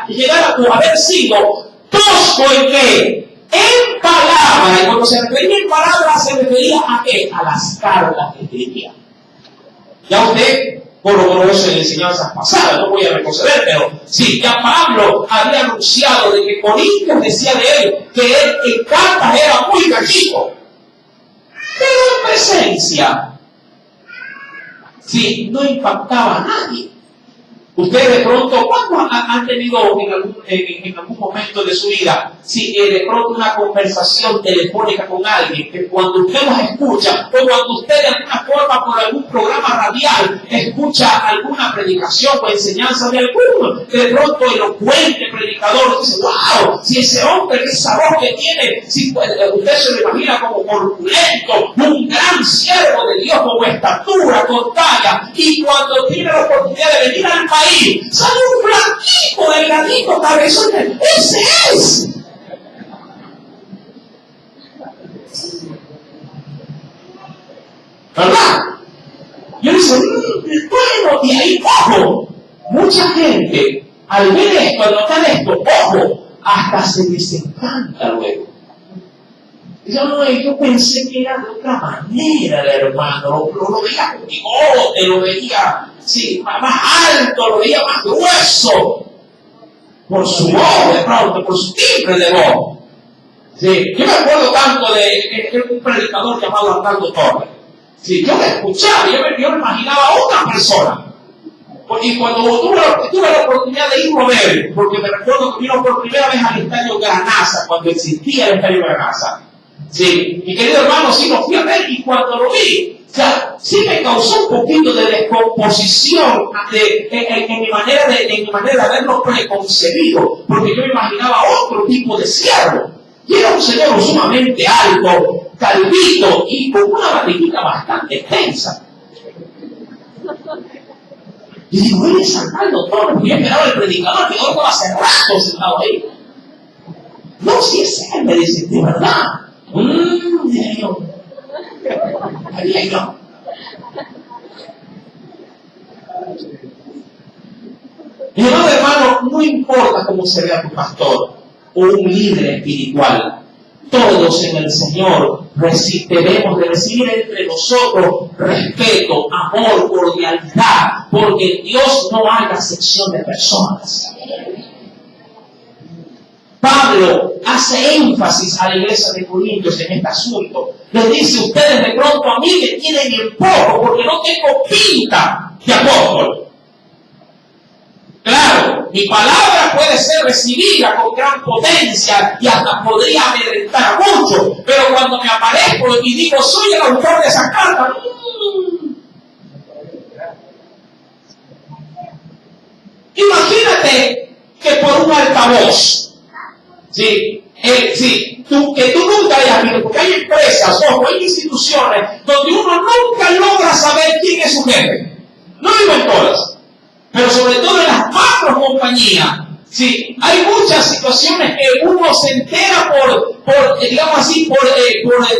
llegar a haber sido tosco en qué, en palabra, y cuando se refería en palabra se refería a qué, a las cargas que tenía. Ya usted corroboró eso en enseñanzas pasadas, no voy a retroceder, pero sí, ya Pablo había anunciado de que Corintios decía de él que él en cartas era muy gallito, pero en presencia, sí, no impactaba a nadie. Ustedes de pronto, ¿cuántos han tenido en algún momento de su vida, si de pronto una conversación telefónica con alguien, que cuando usted los escucha, o cuando usted de alguna forma por algún programa radial escucha alguna predicación o enseñanza de alguno, de pronto elocuente predicador, dice, wow, si ese hombre, esa voz que tiene, si usted se lo imagina como corpulento, un gran siervo de Dios con estatura, con talla, y cuando tiene la oportunidad de venir al país, sale un blanquito, delgadito, cabezón. Ese es. ¿Verdad? Yo dice, bueno, y ahí, ojo, mucha gente, al ver esto, al notar esto, ojo, hasta se desencanta luego. Yo pensé que era de otra manera el hermano, lo veía con bigote, lo veía sí, más alto, lo veía más grueso, por su voz de pronto, por su timbre de voz. Sí, yo me acuerdo tanto de un predicador llamado Arnaldo Torres. Sí, yo me escuchaba, yo me imaginaba a otra persona. Y cuando tuve la oportunidad de ir a ver, porque me recuerdo que vino por primera vez al Estadio Granaza, cuando existía el Estadio Granaza. Sí, mi querido hermano, sí lo fui a ver y cuando lo vi, o sea, sí me causó un poquito de descomposición en mi manera de haberlo preconcebido, porque yo me imaginaba otro tipo de siervo. Y era un señor sumamente alto, calvito y con una barriguita bastante extensa. Y digo, él es Arnaldo Torres, y he esperado el predicador, que estaba hace rato sentado ahí. No, si es él, me dice, de verdad. Dije yo. Mi amado hermano, no importa cómo se vea tu pastor o un líder espiritual, todos en el Señor debemos de recibir entre nosotros respeto, amor, cordialidad, porque Dios no haga sección de personas. Pablo hace énfasis a la iglesia de Corintios en este asunto. Les dice, ustedes de pronto a mí me tienen en poco porque no tengo pinta de apóstol. Claro, mi palabra puede ser recibida con gran potencia y hasta podría amedrentar mucho, pero cuando me aparezco y digo, soy el autor de esa carta, imagínate que por un altavoz, que tú nunca hayas visto, porque hay empresas, ojo, hay instituciones donde uno nunca logra saber quién es su jefe. No digo en todas, pero sobre todo en las macro compañías. Sí, hay muchas situaciones que uno se entera por digamos así, por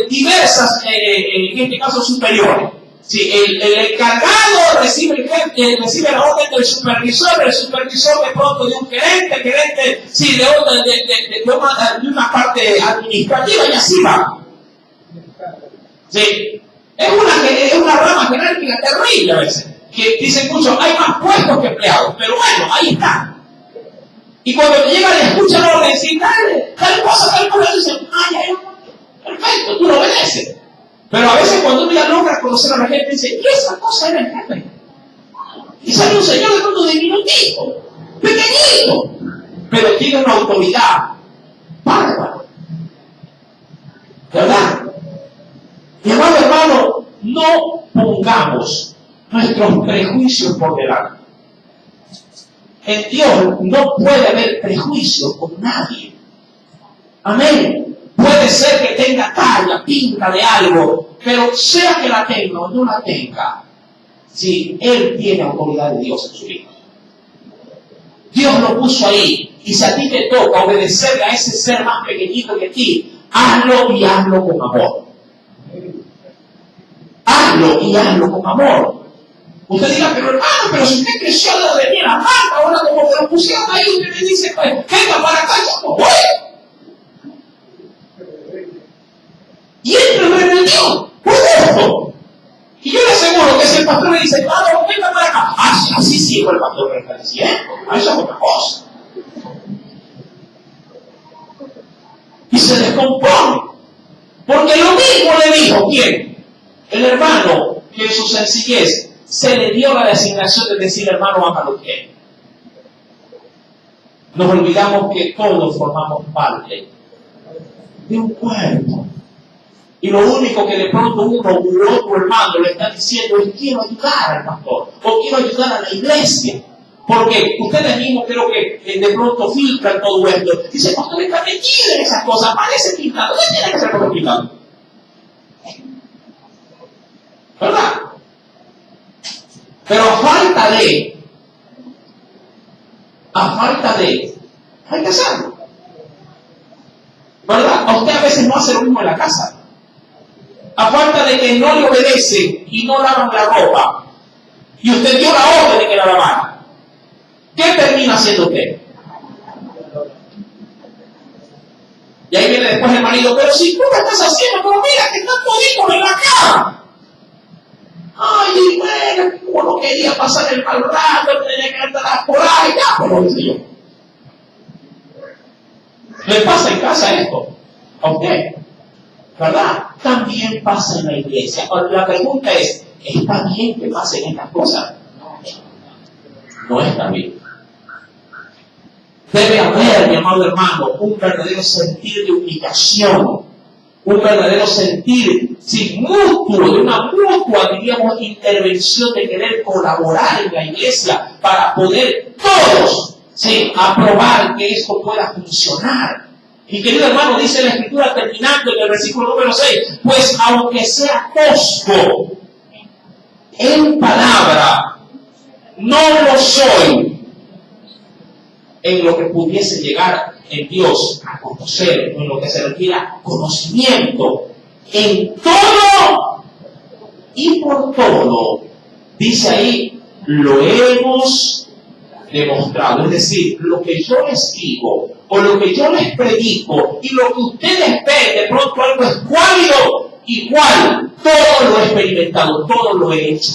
diversas, en este caso superiores. Sí, el encargado recibe la orden del supervisor de pronto de un gerente, sí, de una parte administrativa y así va. Sí, es una rama jerárquica terrible a veces, que dicen mucho, hay más puestos que empleados, pero bueno, ahí está. Y cuando te llega y escucha la orden, dicen, tal cosa, dicen, ya, perfecto, tú lo obedeces. Pero a veces cuando uno ya logra conocer a la gente, dice, ¿y esa cosa era el jefe? Y sale un señor de pronto diminutivo, pequeñito, pero tiene una autoridad bárbara. ¿Verdad? Mi amado hermano, no pongamos nuestros prejuicios por delante. En Dios no puede haber prejuicio con nadie. Amén. Puede ser que tenga talla, pinta de algo, pero sea que la tenga o no la tenga, si Él tiene autoridad de Dios en su vida. Dios lo puso ahí, y si a ti te toca obedecerle a ese ser más pequeñito que ti, hazlo y hazlo con amor. Hazlo y hazlo con amor. Usted diga, pero hermano, pero si usted creció de venir a Marta, ahora como me lo pusieron ahí, usted me dice, pues, venga para acá, yo no voy. Y entra en rebelión por esto. Y yo le aseguro que si el pastor le dice, hermano, venga para acá, así sí fue el pastor que está diciendo, eso es otra cosa. Y se descompone. Porque lo mismo le dijo, ¿quién? El hermano, que en su sencillez se le dio la designación de decir, hermano, hágalo usted. Nos olvidamos que todos formamos parte de un cuerpo. Y lo único que de pronto uno u otro hermano le está diciendo es, quiero ayudar al pastor, o quiero ayudar a la iglesia. Porque ustedes mismos creo que de pronto filtran todo esto. Dicen, pastor, está metido en esas cosas, parece pintado. ¿Qué tiene que ser como pintado? ¿Verdad? Pero a falta de, hay que hacerlo. ¿Verdad? A usted a veces no hace lo mismo en la casa. A falta de que no le obedecen y no lavan la ropa, y usted dio la orden de que la lavara, ¿qué termina haciendo usted? Y ahí viene después el marido, pero si tú lo estás haciendo, pero mira que están toditos en la cama. Ay, bueno, como no quería pasar el mal rato, tenía que andar por ahí, ya, pero lo hice yo. ¿Le pasa en casa esto? ¿A usted? ¿Verdad? También pasa en la iglesia. Ahora, la pregunta es, ¿está bien que pasen estas cosas? No está bien. Debe haber, mi amado hermano, un verdadero sentir de humillación, un verdadero sentir mutuo, de una mutua, diríamos, intervención de querer colaborar en la iglesia para poder todos aprobar que esto pueda funcionar. Y querido hermano, dice la Escritura terminando en el versículo número 6, pues aunque sea tosco en palabra, no lo soy en lo que pudiese llegar en Dios a conocer, en lo que se refiere a conocimiento, en todo y por todo. Dice ahí, lo hemos demostrado. Es decir, lo que yo les digo, o lo que yo les predico, y lo que ustedes ven, de pronto algo es válido, igual, todo lo he experimentado, todo lo he hecho.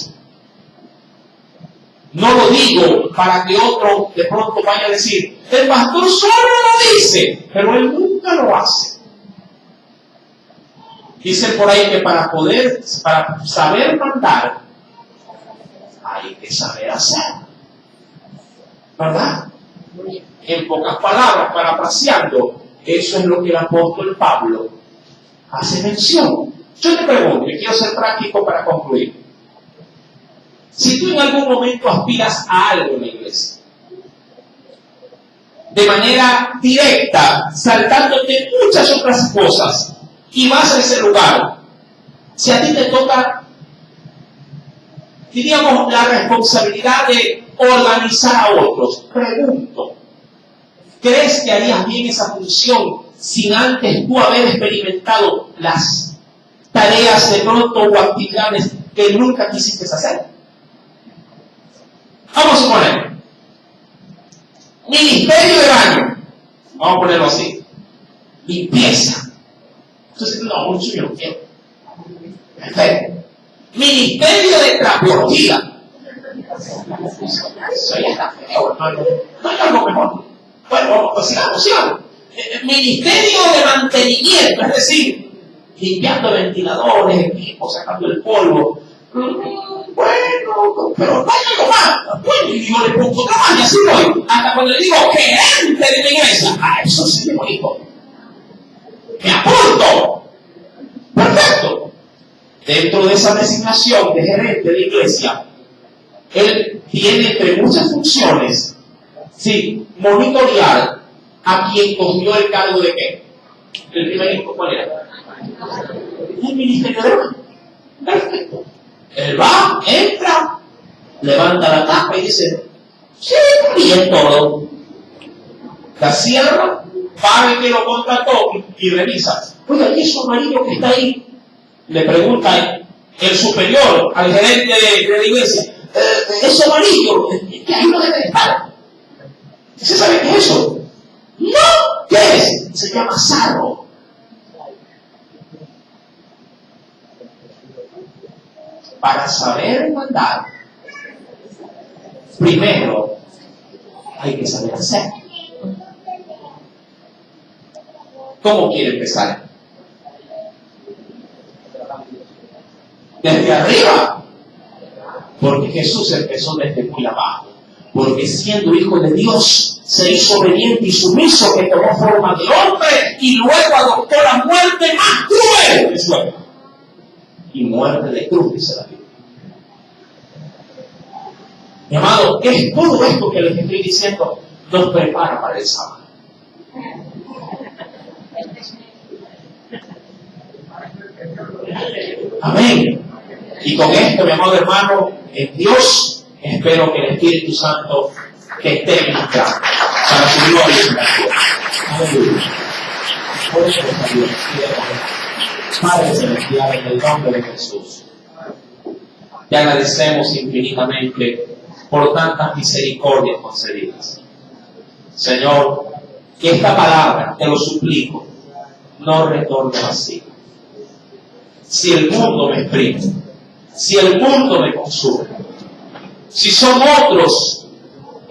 No lo digo para que otro de pronto vaya a decir, el pastor solo lo dice, pero él nunca lo hace. Dicen por ahí que para saber mandar, hay que saber hacer. ¿Verdad? En pocas palabras, parafraseando, eso es lo que el apóstol Pablo hace mención. Yo te pregunto, y quiero ser práctico para concluir. Si tú en algún momento aspiras a algo en la iglesia, de manera directa, saltándote muchas otras cosas, y vas a ese lugar, si a ti te toca, diríamos, la responsabilidad de organizar a otros, pregunto, ¿crees que harías bien esa función sin antes tú haber experimentado las tareas de pronto o actividades que nunca quisiste hacer? Vamos a suponer, ministerio de baño, vamos a ponerlo así, limpieza. Entonces, no, mucho yo no quiero. Perfecto. Ministerio de trapeología. Eso ya está feo, hermano. No hay algo mejor. Bueno, pues sigamos. Ministerio de mantenimiento, es decir, limpiando ventiladores, equipos, sacando el polvo. Bueno, pero no hay algo más. Bueno, y yo le pongo otra más y así voy. Hasta cuando le digo gerente de la iglesia, eso sí me bonito. Me apunto. Perfecto. Dentro de esa designación de gerente de iglesia, él tiene entre muchas funciones, sí, monitorear a quien cogió el cargo de qué. El primer hijo, ¿cuál era? El ministerio de hermano. Perfecto. Él va, entra, levanta la tapa y dice, sí, bien todo. La cierra, paga que lo contrató y revisa. Oiga, ¿y eso amarillo que está ahí? Le pregunta el superior al gerente de la iglesia, ¿eso amarillo? ¿Qué ahí no debe estar? ¿Se sabe qué es eso? No, ¿qué es? Se llama sarro. Para saber mandar, primero hay que saber hacer. ¿Cómo quiere empezar? Desde arriba. Porque Jesús empezó desde muy abajo. Porque siendo hijo de Dios, se hizo obediente y sumiso, que tomó forma de hombre y luego adoptó la muerte más cruel de su alma. Y muerte de cruz, dice la Biblia. Mi amado, es todo esto que les estoy diciendo nos prepara para el sábado. Amén. Y con esto, mi amado hermano, en Dios, espero que el Espíritu Santo te esté ministrando para su gloria y su gloria. Aleluya. Por eso les ayudo. Padre Celestial, en el nombre de Jesús, te agradecemos infinitamente por tantas misericordias concedidas. Señor, que esta palabra, te lo suplico, no retorne vacía. Si el mundo me exprime, si el mundo me consume, si son otros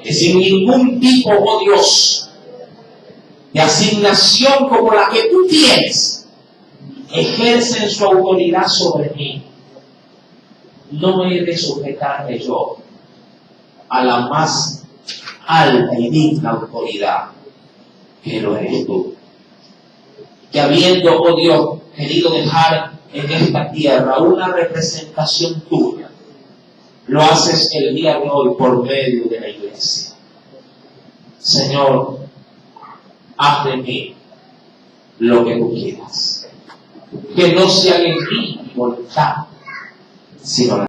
que sin ningún tipo, oh Dios, de asignación como la que tú tienes, ejercen su autoridad sobre mí, no he de sujetarme yo a la más alta y digna autoridad, que lo eres tú. Que habiendo, oh Dios, querido dejar en esta tierra una representación tuya, lo haces el día de hoy por medio de la iglesia. Señor, haz de mí lo que tú quieras. Que no sea en mí mi voluntad, sino la